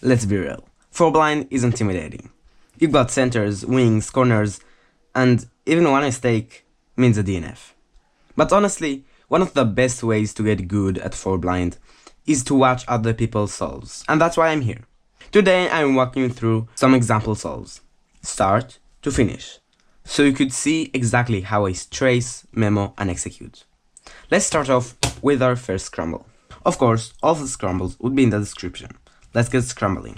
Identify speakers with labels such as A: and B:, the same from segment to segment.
A: let's be real. 4 blind is intimidating. You've got centers, wings, corners, and even one mistake means a DNF. But honestly, one of the best ways to get good at 4 blind is to watch other people's solves, and that's why I'm here. Today I'm walking you through some example solves, start to finish, so you could see exactly how I trace, memo, and execute. Let's start off with our first scramble. Of course, all of the scrambles would be in the description. Let's get scrambling.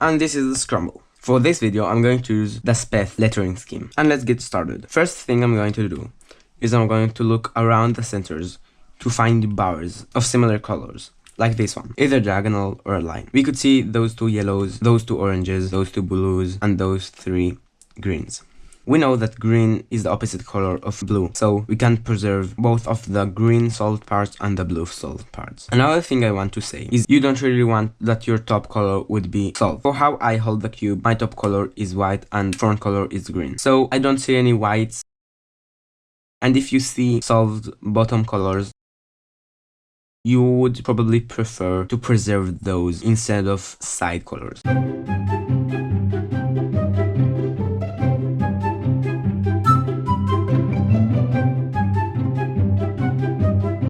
A: And this is the scramble. For this video, I'm going to use the Speth lettering scheme. And let's get started. First thing I'm going to do is I'm going to look around the centers to find bars of similar colors, like this one, either diagonal or a line. We could see those 2 yellows, those 2 oranges, those 2 blues, and those 3 greens. We know that green is the opposite color of blue, so we can preserve both of the green solved parts and the blue solved parts. Another thing I want to say is you don't really want that your top color would be solved. For how I hold the cube, my top color is white and front color is green. So I don't see any whites. And if you see solved bottom colors, you would probably prefer to preserve those instead of side colors.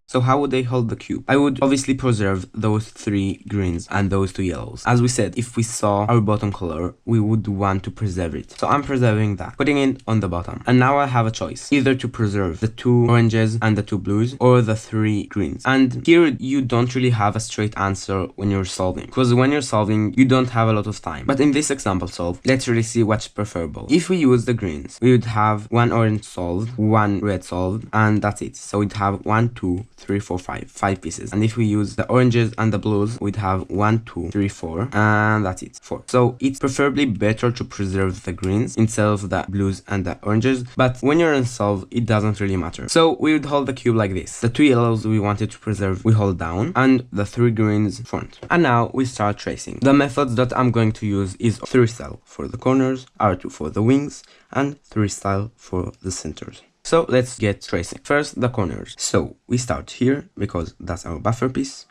A: So how would I hold the cube? I would obviously preserve those 3 greens and those 2 yellows. As we said, if we saw our bottom color, we would want to preserve it. So I'm preserving that, putting it on the bottom. And now I have a choice, either to preserve the 2 oranges and the 2 blues or the 3 greens. And here you don't really have a straight answer when you're solving, because when you're solving, you don't have a lot of time. But in this example solve, let's really see what's preferable. If we use the greens, we would have 1 orange solved, 1 red solved, and that's it. So we'd have 1, 2, 3, 4, 5 pieces. And if we use the oranges and the blues, we'd have 1, 2, 3, 4, and that's it, 4. So it's preferably better to preserve the greens instead of the blues and the oranges, but when you're in solve, it doesn't really matter. So we would hold the cube like this. The 2 yellows we wanted to preserve, we hold down, and the 3 greens front. And now we start tracing. The methods that I'm going to use is 3 style for the corners, R2 for the wings, and 3 style for the centers. So let's get tracing. First, the corners. So we start here because that's our buffer piece,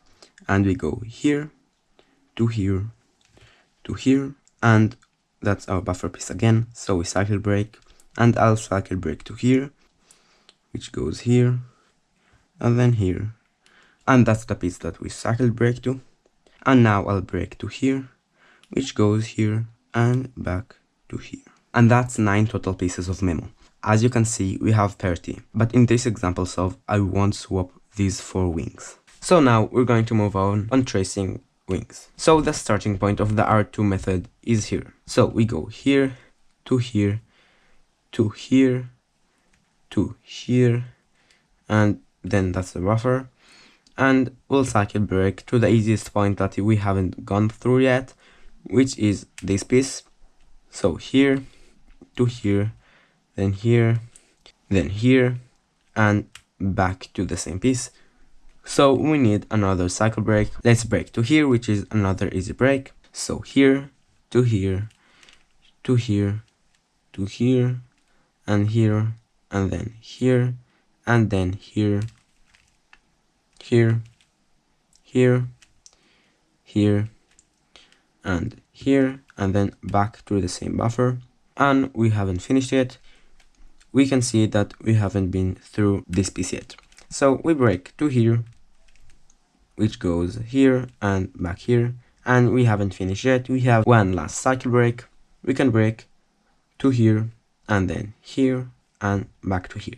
A: and we go here to here to here, and that's our buffer piece again. So we cycle break, and I'll cycle break to here, which goes here and then here, and that's the piece that we cycle break to. And now I'll break to here, which goes here and back to here, and that's 9 total pieces of memo. As you can see, we have parity, but in this example solve, I won't swap these 4 wings. So now we're going to move on tracing wings. So the starting point of the R2 method is here. So we go here to here to here to here, and then that's the buffer. And we'll cycle break to the easiest point that we haven't gone through yet, which is this piece. So here to here, then here, and back to the same piece. So we need another cycle break. Let's break to here, which is another easy break. So here to here to here to here and here, and then here, and then here, here, here, here, and here, and then back to the same buffer. And we haven't finished yet. We can see that we haven't been through this piece yet. So we break to here, which goes here and back here, and we haven't finished yet. We have one last cycle break. We can break to here, and then here, and back to here.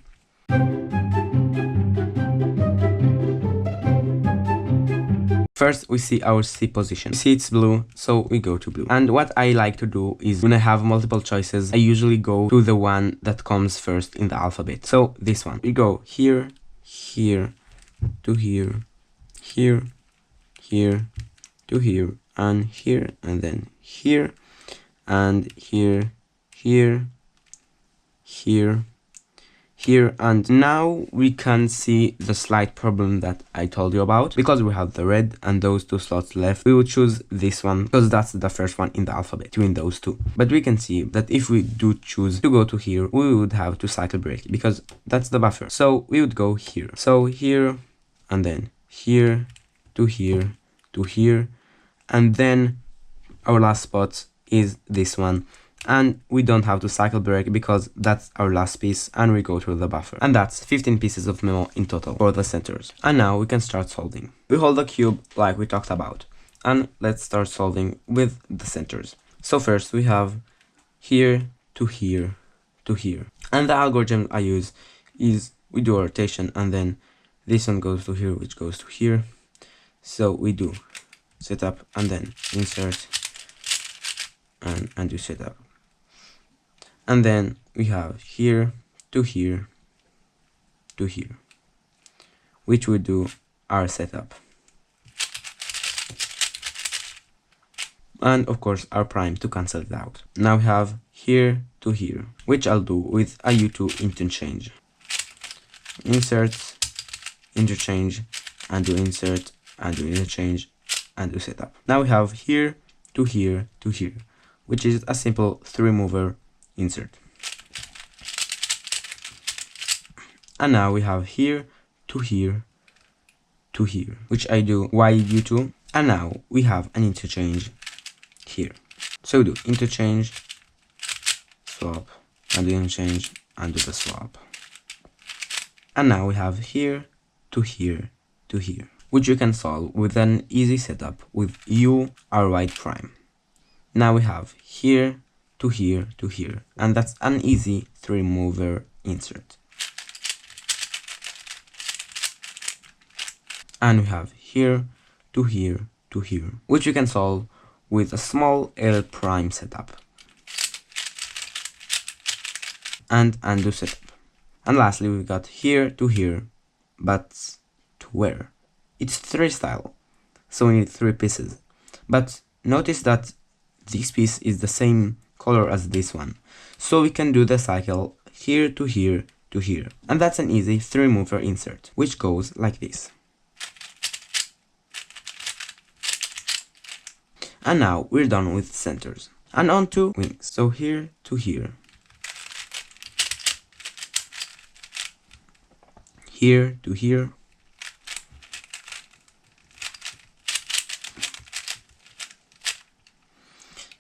A: First, we see our C position. We see it's blue, so we go to blue. And what I like to do is when I have multiple choices, I usually go to the one that comes first in the alphabet. So this one, we go here, here, to here, here, here, to here, and then here, and here, here, here, here. And now we can see the slight problem that I told you about. Because we have the red and those 2 slots left, we would choose this one because that's the first one in the alphabet between those 2. But we can see that if we do choose to go to here, we would have to cycle break because that's the buffer. So we would go here. So here, and then here, to here, to here, and then our last spot is this one, and we don't have to cycle break because that's our last piece, and we go through the buffer. And that's 15 pieces of memo in total for the centers. And now we can start solving. We hold the cube like we talked about, and let's start solving with the centers. So first we have here to here to here, and the algorithm I use is we do a rotation, and then this one goes to here, which goes to here. So we do setup and then insert and do setup, and then we have here to here to here, which we do our setup, and of course our prime to cancel it out. Now we have here to here, which I'll do with a U2 interchange. Insert, interchange, and do insert, and do interchange, and do setup. Now we have here to here to here, which is a simple 3-mover insert. And now we have here to here to here, which I do while U2, and now we have an interchange here. So we do interchange, swap, and do interchange, and do the swap. And now we have here to here to here, which you can solve with an easy setup with U, R right prime. Now we have here to here to here, and that's an easy 3-mover insert. And we have here to here to here, which you can solve with a small L prime setup and undo setup. And lastly we got here to here, but to where? It's 3 style, so we need 3 pieces. But notice that this piece is the same color as this one, so we can do the cycle here to here to here, and that's an easy 3-mover insert, which goes like this. And now we're done with centers, and on to wings. So here to here, here to here,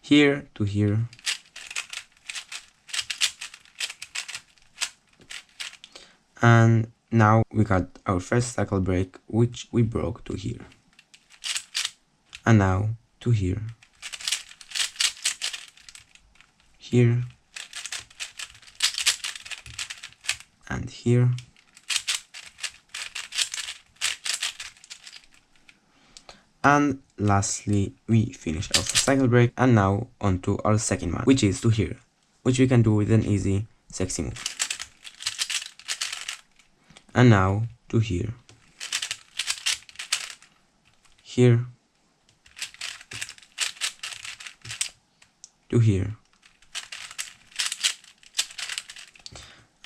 A: here to here, and now we got our first cycle break, which we broke to here, and now to here, here, and here, and lastly we finish off the cycle break. And now on to our second one, which is to here, which we can do with an easy sexy move. And now to here, here, to here,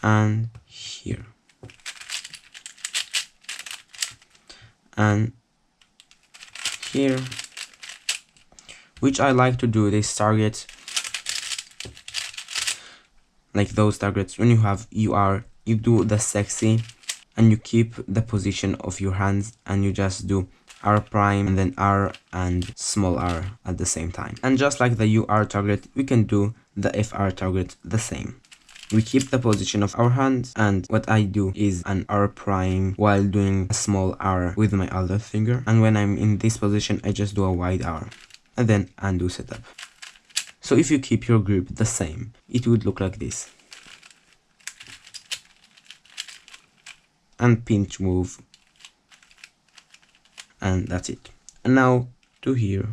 A: and here, and here, which I like to do this target, like those targets when you have UR, you do the sexy and you keep the position of your hands, and you just do R prime and then R and small r at the same time. And just like the UR target, we can do the FR target the same. We keep the position of our hands, and what I do is an R prime while doing a small r with my other finger, and when I'm in this position I just do a wide R and then undo setup. So if you keep your grip the same, it would look like this. And pinch move, and that's it. And now to here,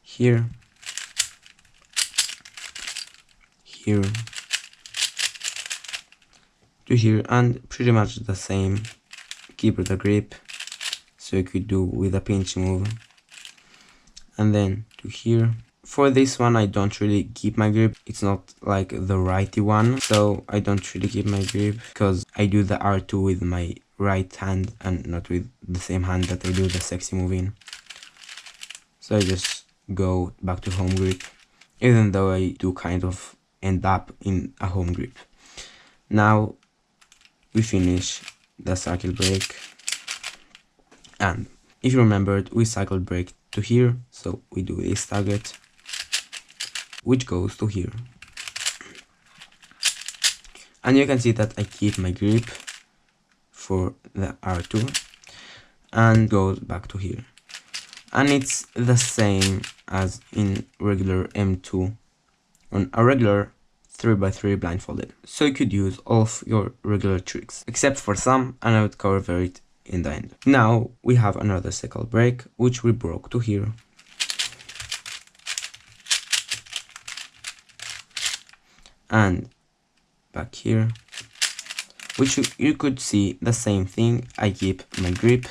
A: here, here, to here, and pretty much the same. Keep the grip, so you could do with a pinch move, and then to here. For this one I don't really keep my grip, it's not like the righty one, so I don't really keep my grip because I do the R2 with my right hand and not with the same hand that I do the sexy move in. So I just go back to home grip, even though I do kind of end up in a home grip. Now we finish the cycle break, and if you remembered, we cycle break to here, so we do this target, which goes to here. And you can see that I keep my grip for the R2 and goes back to here. And it's the same as in regular M2 on a regular 3x3 blindfolded. So you could use all of your regular tricks, except for some, and I would cover it in the end. Now we have another cycle break, which we broke to here. And back here, which you could see the same thing. I keep my grip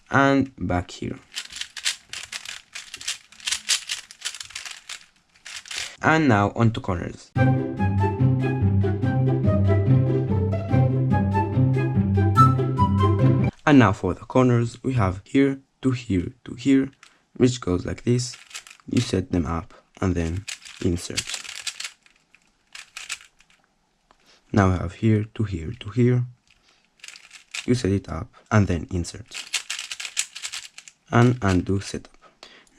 A: and back here. And now onto corners. And now for the corners, we have here to here to here, which goes like this. You set them up and then insert. Now we have here to here to here. You set it up and then insert. And undo setup.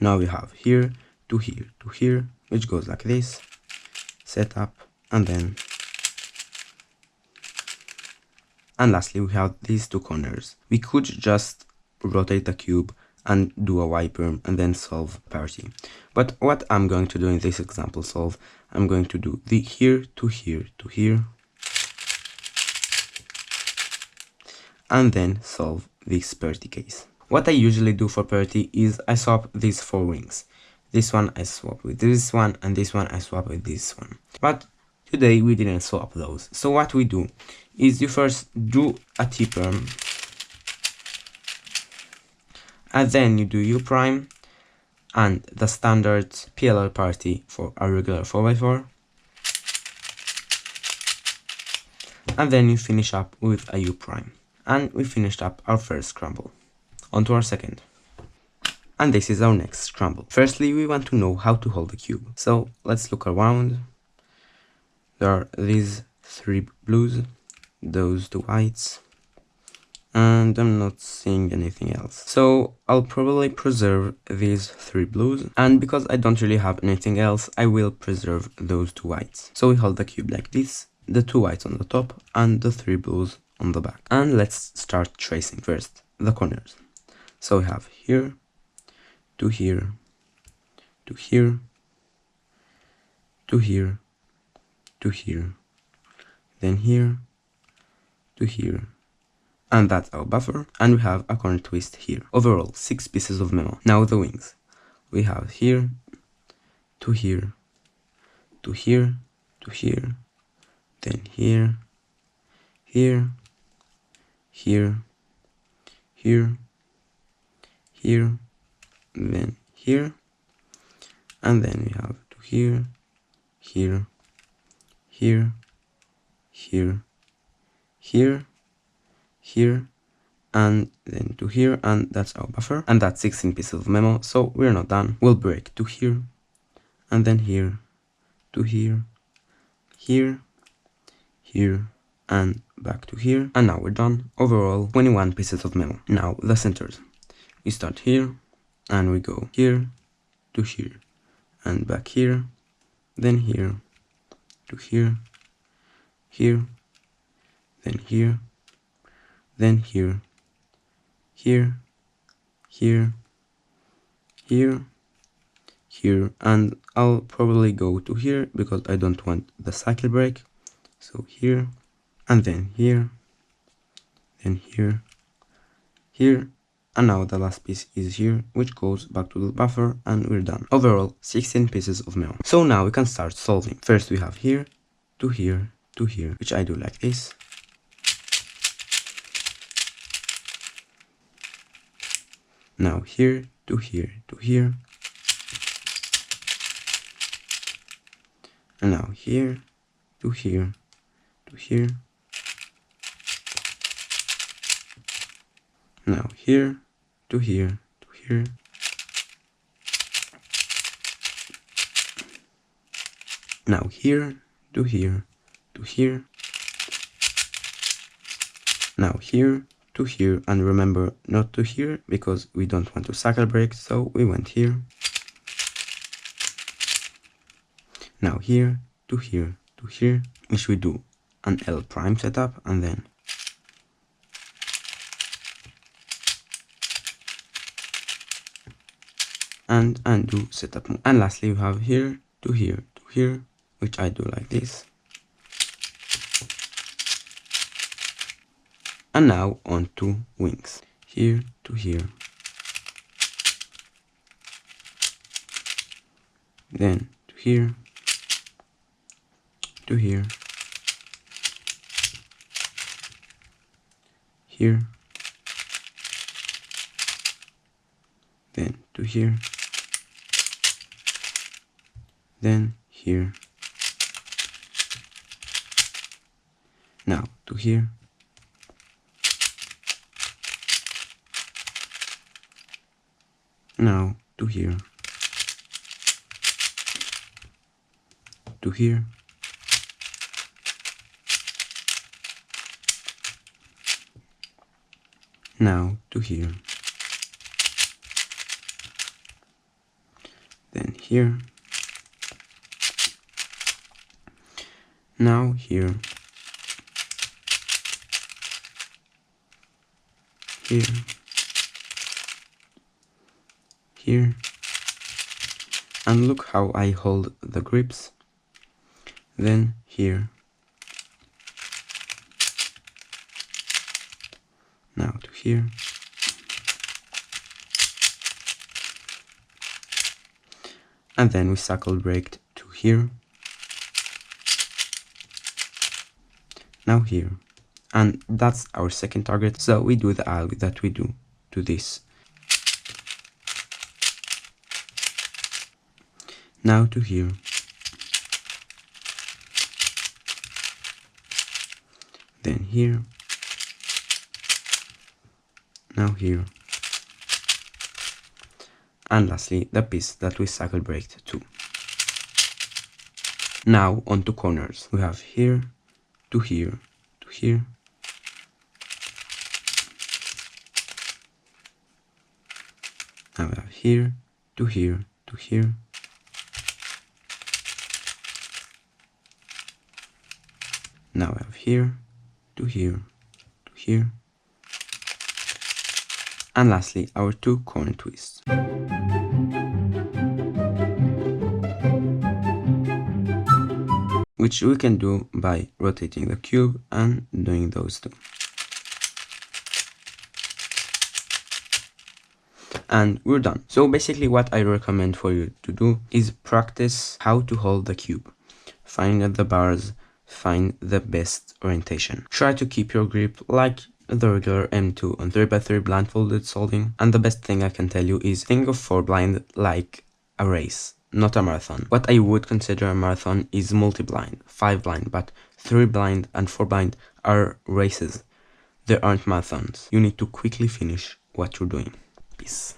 A: Now we have here to here, which goes like this. Set up and then. And lastly, we have these two corners. We could just rotate the cube and do a Y-perm and then solve parity. But what I'm going to do in this example solve, I'm going to do the here to here to here. And then solve this parity case. What I usually do for parity is I swap these four wings. This one I swap with this one, and this one I swap with this one. But today we didn't swap those. So what we do is you first do a T-perm, and then you do U prime and the standard PLL parity for a regular 4x4. And then you finish up with a U prime. And we finished up our first scramble. On to our second. And this is our next scramble. Firstly, we want to know how to hold the cube. So let's look around. There are these three blues, those two whites, and I'm not seeing anything else. So I'll probably preserve these three blues, and because I don't really have anything else, I will preserve those two whites. So we hold the cube like this, the two whites on the top and the three blues on the back. And let's start tracing first the corners. So we have here to here to here to here to here, then here to here, and that's our buffer. And we have a corner twist here. Overall 6 pieces of memo. Now the wings. We have here to here to here to here, then here, here, here, here, here, then here, and then we have to here, here, here, here, here, here, and then to here, and that's our buffer. And that's 16 pieces of memo, so we're not done. We'll break to here, and then here, to here, here, here, and back to here. And now we're done. Overall 21 pieces of memo. Now the centers. We start here and we go here to here and back here, then here to here, here, then here, then here, here, here, here, here, and I'll probably go to here because I don't want the cycle break. So here, and then here, then here, here, and now the last piece is here, which goes back to the buffer, and we're done. Overall 16 pieces of memo. So now we can start solving. First we have here to here to here, which I do like this. Now here to here to here, and now here to here to here, now here to here to here, now here to here to here, Now here to here, and remember not to here because we don't want to cycle break, so we went here. Now here to here to here, which we do an L prime setup, and then and undo setup move. And lastly, you have here to here to here, which I do like this. And now on to wings, here to here, then to here to here, here, then to here, then here, now to here, now to here, to here, now to here, then here, now here, here, here, and look how I hold the grips, then here, now to here, and then we cycle break to here, now here, and that's our second target. So we do the alg that we do to this. Now to here, then here, now here, and lastly the piece that we cycle break to. Now on to corners, we have here to here to here, now we have here to here to here, now we have here to here to here, and lastly our two corner twists. Which we can do by rotating the cube and doing those two. And we're done. So basically what I recommend for you to do is practice how to hold the cube. Find the bars, find the best orientation. Try to keep your grip like the regular M2 on 3x3 blindfolded solving. And the best thing I can tell you is think of 4 blind like a race, not a marathon. What I would consider a marathon is multi-blind, 5 blind, but 3 blind and 4 blind are races. They aren't marathons. You need to quickly finish what you're doing. Peace.